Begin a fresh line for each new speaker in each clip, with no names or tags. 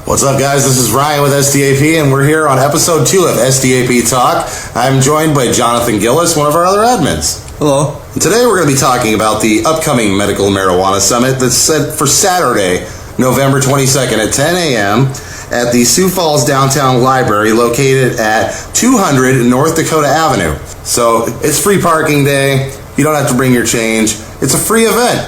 What's up, guys? This is Ryan with SDAP, and we're here on episode 2 of SDAP Talk. I'm joined by Jonathan Gillis, one of our other admins.
Hello.
And today we're going to be talking about the upcoming Medical Marijuana Summit that's set for Saturday, November 22nd at 10 a.m. at the Sioux Falls Downtown Library located at 200 North Dakota Avenue. So it's free parking day. You don't have to bring your change. It's a free event.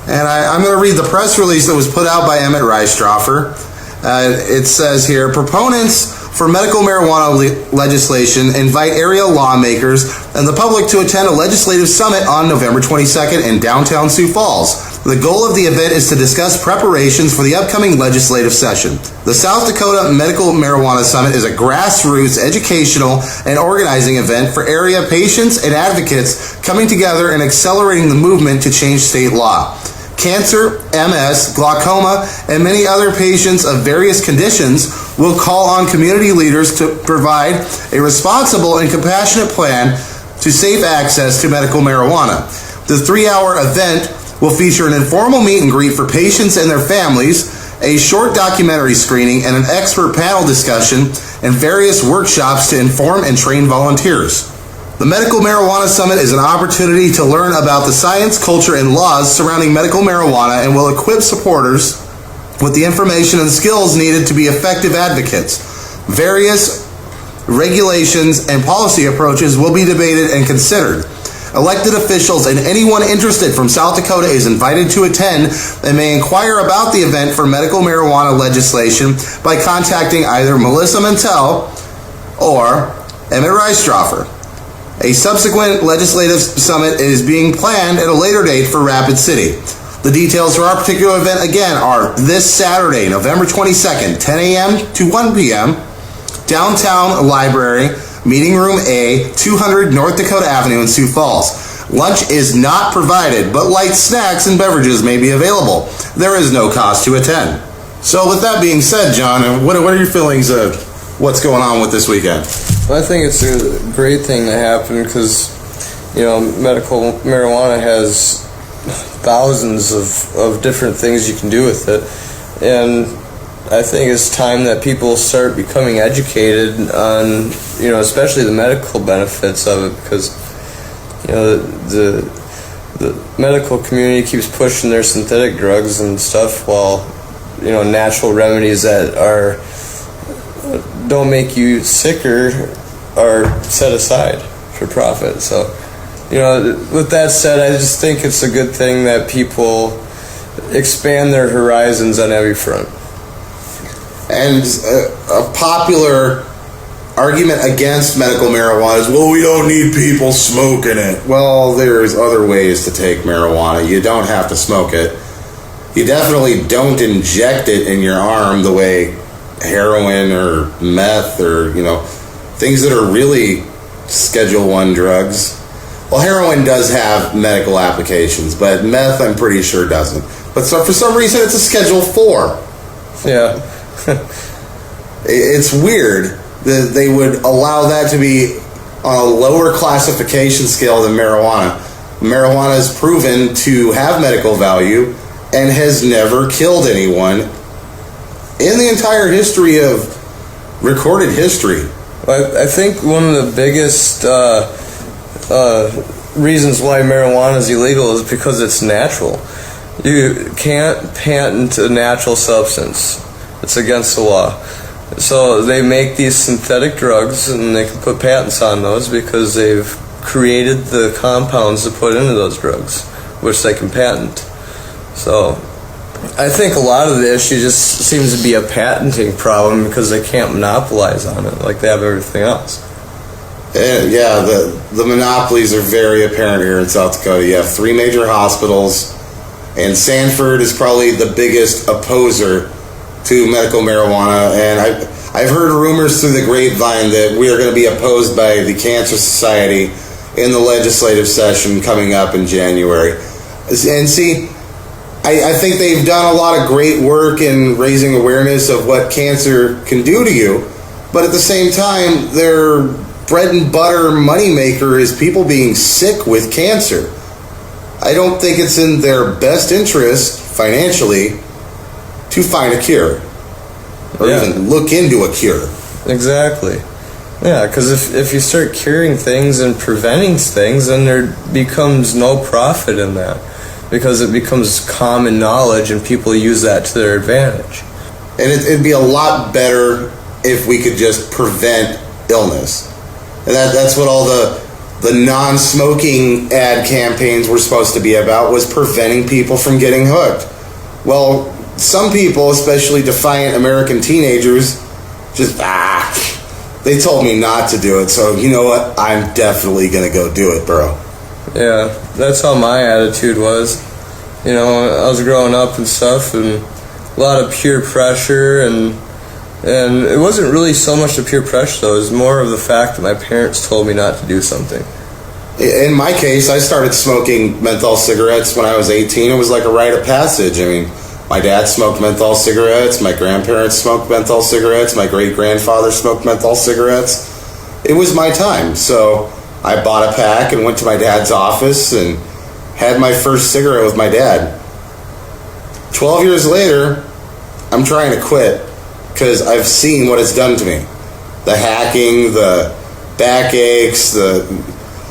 And I'm going to read the press release that was put out by Emmett Reistroffer. It says here, proponents for medical marijuana legislation invite area lawmakers and the public to attend a legislative summit on November 22nd in downtown Sioux Falls. The goal of the event is to discuss preparations for the upcoming legislative session. The South Dakota Medical Marijuana Summit is a grassroots educational and organizing event for area patients and advocates coming together and accelerating the movement to change state law. Cancer, MS, glaucoma, and many other patients of various conditions will call on community leaders to provide a responsible and compassionate plan to safe access to medical marijuana. The 3-hour event will feature an informal meet and greet for patients and their families, a short documentary screening, and an expert panel discussion and various workshops to inform and train volunteers. The Medical Marijuana Summit is an opportunity to learn about the science, culture, and laws surrounding medical marijuana and will equip supporters with the information and skills needed to be effective advocates. Various regulations and policy approaches will be debated and considered. Elected officials and anyone interested from South Dakota is invited to attend and may inquire about the event for medical marijuana legislation by contacting either Melissa Mantell or Emmett Reistroffer. A subsequent legislative summit is being planned at a later date for Rapid City. The details for our particular event, again, are this Saturday, November 22nd, 10 a.m. to 1 p.m., Downtown Library, Meeting Room A, 200 North Dakota Avenue in Sioux Falls. Lunch is not provided, but light snacks and beverages may be available. There is no cost to attend. So with that being said, John, what are your feelings of what's going on with this weekend?
Well, I think it's a great thing to happen because, medical marijuana has thousands of different things you can do with it. And I think it's time that people start becoming educated on, especially the medical benefits of it because, the medical community keeps pushing their synthetic drugs and stuff while, natural remedies that don't make you sicker are set aside for profit. So, with that said, I just think it's a good thing that people expand their horizons on every front.
And a popular argument against medical marijuana is, well, we don't need people smoking it. Well, there's other ways to take marijuana. You don't have to smoke it. You definitely don't inject it in your arm the way heroin or meth or, things that are really Schedule 1 drugs. Well, heroin does have medical applications, but meth I'm pretty sure doesn't. But so for some reason it's a Schedule 4.
Yeah.
It's weird that they would allow that to be on a lower classification scale than marijuana. Marijuana is proven to have medical value and has never killed anyone in the entire history of recorded history.
I think one of the biggest reasons why marijuana is illegal is because it's natural. You can't patent a natural substance. It's against the law. So they make these synthetic drugs and they can put patents on those because they've created the compounds to put into those drugs, which they can patent. So I think a lot of the issue just seems to be a patenting problem because they can't monopolize on it like they have everything else.
Yeah, the monopolies are very apparent here in South Dakota. You have 3 major hospitals, and Sanford is probably the biggest opposer to medical marijuana. And I've heard rumors through the grapevine that we are going to be opposed by the Cancer Society in the legislative session coming up in January. And see, I think they've done a lot of great work in raising awareness of what cancer can do to you, but at the same time, their bread and butter moneymaker is people being sick with cancer. I don't think it's in their best interest financially to find a cure. or
Yeah.
even look into a cure.
Exactly. Yeah, because if you start curing things and preventing things, then there becomes no profit in that, because it becomes common knowledge and people use that to their advantage.
And it'd be a lot better if we could just prevent illness. And that's what all the non-smoking ad campaigns were supposed to be about, was preventing people from getting hooked. Well, some people, especially defiant American teenagers, just, they told me not to do it, so you know what? I'm definitely going to go do it, bro.
Yeah, that's how my attitude was. You know, I was growing up and stuff, and a lot of peer pressure, and it wasn't really so much the peer pressure, though. It was more of the fact that my parents told me not to do something.
In my case, I started smoking menthol cigarettes when I was 18. It was like a rite of passage. I mean, my dad smoked menthol cigarettes, my grandparents smoked menthol cigarettes, my great-grandfather smoked menthol cigarettes. It was my time, so I bought a pack and went to my dad's office and had my first cigarette with my dad. 12 years later, I'm trying to quit because I've seen what it's done to me. The hacking, the backaches,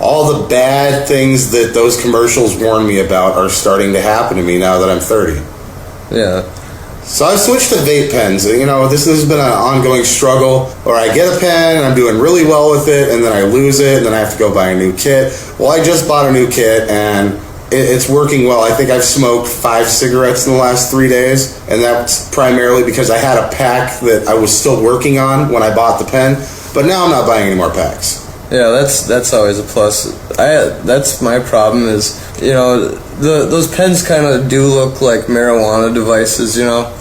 all the bad things that those commercials warned me about are starting to happen to me now that I'm 30.
Yeah.
So I've switched to vape pens. You know, this has been an ongoing struggle, or I get a pen and I'm doing really well with it, and then I lose it, and then I have to go buy a new kit. Well, I just bought a new kit, and it's working well. I think I've smoked 5 cigarettes in the last 3 days, and that's primarily because I had a pack that I was still working on when I bought the pen, but now I'm not buying any more packs.
Yeah, that's always a plus. That's my problem is, you know, those pens kind of do look like marijuana devices, you know.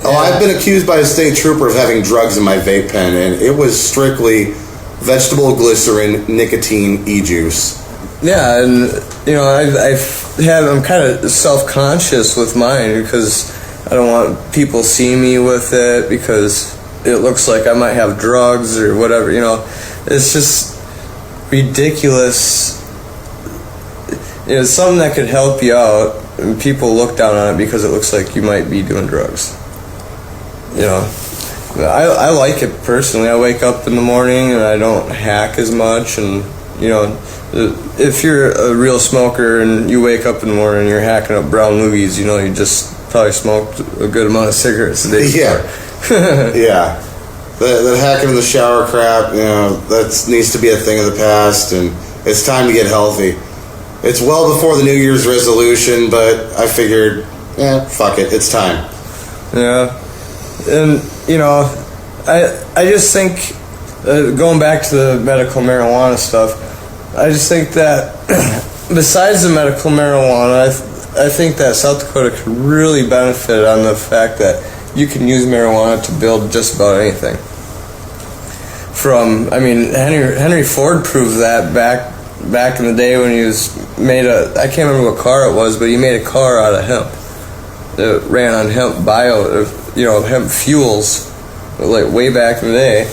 Oh, I've been accused by a state trooper of having drugs in my vape pen, and it was strictly vegetable glycerin, nicotine, e-juice.
Yeah, and you know, I'm kind of self-conscious with mine because I don't want people seeing me with it because it looks like I might have drugs or whatever. You know, it's just ridiculous. You know, it's something that could help you out, and people look down on it because it looks like you might be doing drugs. You know, I like it personally. I wake up in the morning and I don't hack as much, and you know, if you're a real smoker and you wake up in the morning and you're hacking up brown loogies, you know, you just probably smoked a good amount of cigarettes a day.
Yeah. Yeah. The hacking in the shower crap, you know, that needs to be a thing of the past, and it's time to get healthy. It's well before the New Year's resolution, but I figured, fuck it, it's time.
Yeah. And, you know, I just think, going back to the medical marijuana stuff, I just think that besides the medical marijuana, I think that South Dakota could really benefit on the fact that you can use marijuana to build just about anything. Henry Ford proved that back in the day when he I can't remember what car it was, but he made a car out of hemp. It ran on hemp hemp fuels, like way back in the day.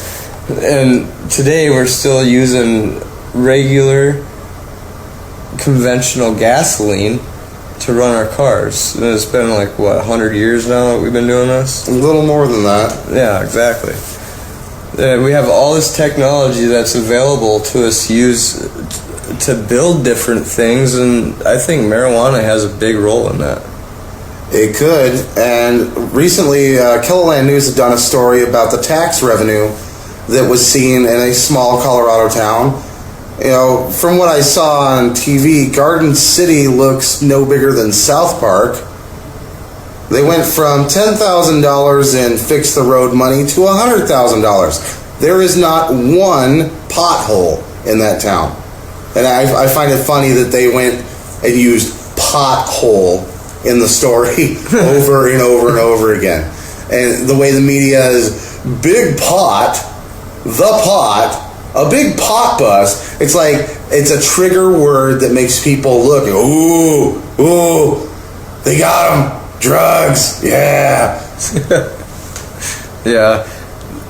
And today we're still using regular conventional gasoline to run our cars. And it's been 100 years now that we've been doing this?
A little more than that.
Yeah, exactly. And we have all this technology that's available to us to use to build different things, and I think marijuana has a big role in that.
It could, and recently Kiloland News had done a story about the tax revenue that was seen in a small Colorado town. You know, from what I saw on TV, Garden City looks no bigger than South Park. They went from $10,000 in fix-the-road money to $100,000. There is not one pothole in that town. And I find it funny that they went and used pothole in the story over and over and over again. And the way the media is, big pot, the pot, a big pot bust. It's like, it's a trigger word that makes people look, ooh, they got them. Drugs, yeah.
Yeah,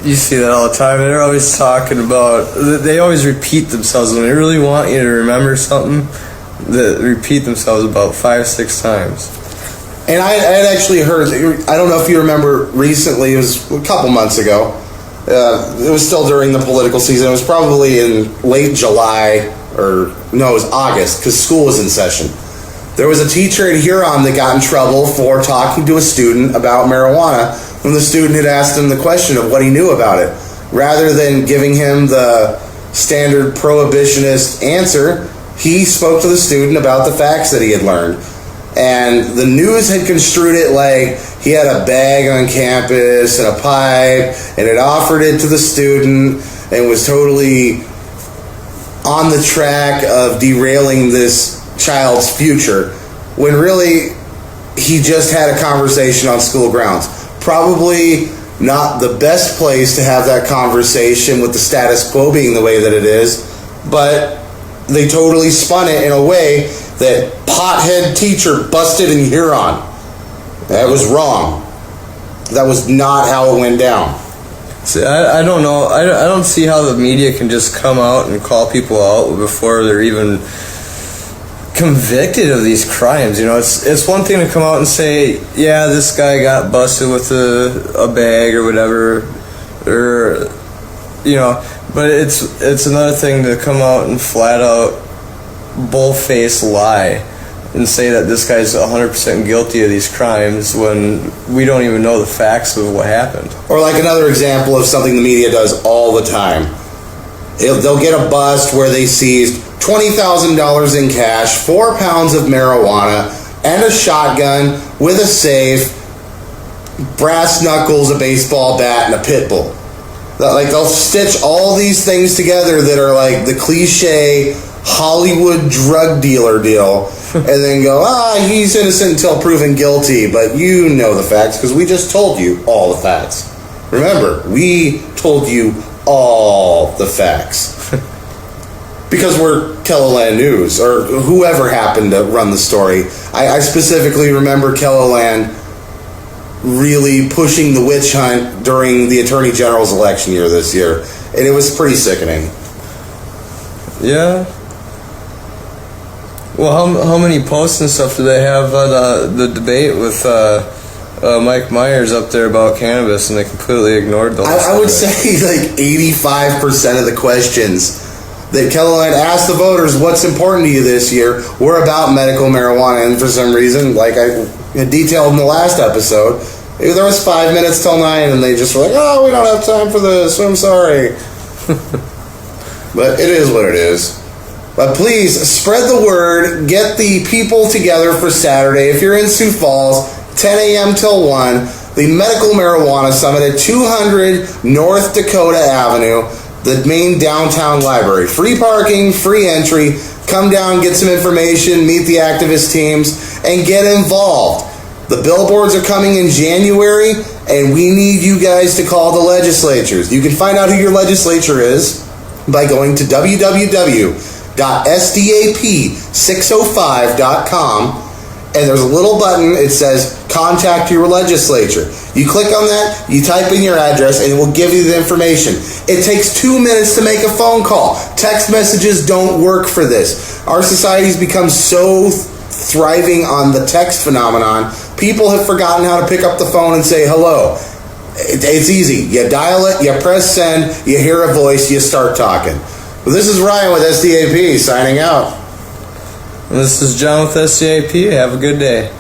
you see that all the time. They're always talking about, they always repeat themselves. When they really want you to remember something, they repeat themselves about 5-6 times.
And I had actually heard, I don't know if you remember recently, it was a couple months ago, it was still during the political season, it was probably in late July, or no, it was August, because school was in session. There was a teacher in Huron that got in trouble for talking to a student about marijuana when the student had asked him the question of what he knew about it. Rather than giving him the standard prohibitionist answer, he spoke to the student about the facts that he had learned. And the news had construed it like he had a bag on campus and a pipe and had offered it to the student and was totally on the track of derailing this child's future, when really he just had a conversation on school grounds. Probably not the best place to have that conversation with the status quo being the way that it is, but they totally spun it in a way that pothead teacher busted in Huron. That was wrong. That was not how it went down.
See, I don't know. I don't see how the media can just come out and call people out before they're even convicted of these crimes. You know, it's one thing to come out and say, yeah, this guy got busted with a bag or whatever, or you know, but it's another thing to come out and flat out bull-faced lie and say that this guy's 100% guilty of these crimes when we don't even know the facts of what happened.
Or like another example of something the media does all the time. They'll get a bust where they seized $20,000 in cash, 4 pounds of marijuana, and a shotgun with a safe, brass knuckles, a baseball bat, and a pit bull. Like, they'll stitch all these things together that are like the cliche Hollywood drug dealer deal, and then go, he's innocent until proven guilty, but you know the facts because we just told you all the facts. Remember, we told you all the facts. Because we're Kelloland News, or whoever happened to run the story. I specifically remember Kelloland really pushing the witch hunt during the Attorney General's election year this year, and it was pretty sickening.
Yeah. Well, how many posts and stuff do they have on the debate with Mike Myers up there about cannabis, and they completely ignored those?
I would say like 85% of the questions that Kelloland asked the voters, what's important to you this year, were about medical marijuana. And for some reason, like I detailed in the last episode, there was 5 minutes till 9, and they just were like, we don't have time for this, I'm sorry. But it is what it is. But please, spread the word, get the people together for Saturday. If you're in Sioux Falls, 10 a.m. till 1, the Medical Marijuana Summit at 200 North Dakota Avenue, the main downtown library. Free parking, free entry. Come down, get some information, meet the activist teams, and get involved. The billboards are coming in January, and we need you guys to call the legislatures. You can find out who your legislature is by going to www.sdap605.com, and there's a little button, it says contact your legislature. You click on that, you type in your address, and it will give you the information. It takes 2 minutes to make a phone call. Text messages don't work for this. Our society's become so thriving on the text phenomenon, people have forgotten how to pick up the phone and say hello. It's easy. You dial it, you press send, you hear a voice, you start talking. Well, this is Ryan with SDAP signing out.
This is John with SDAP. Have a good day.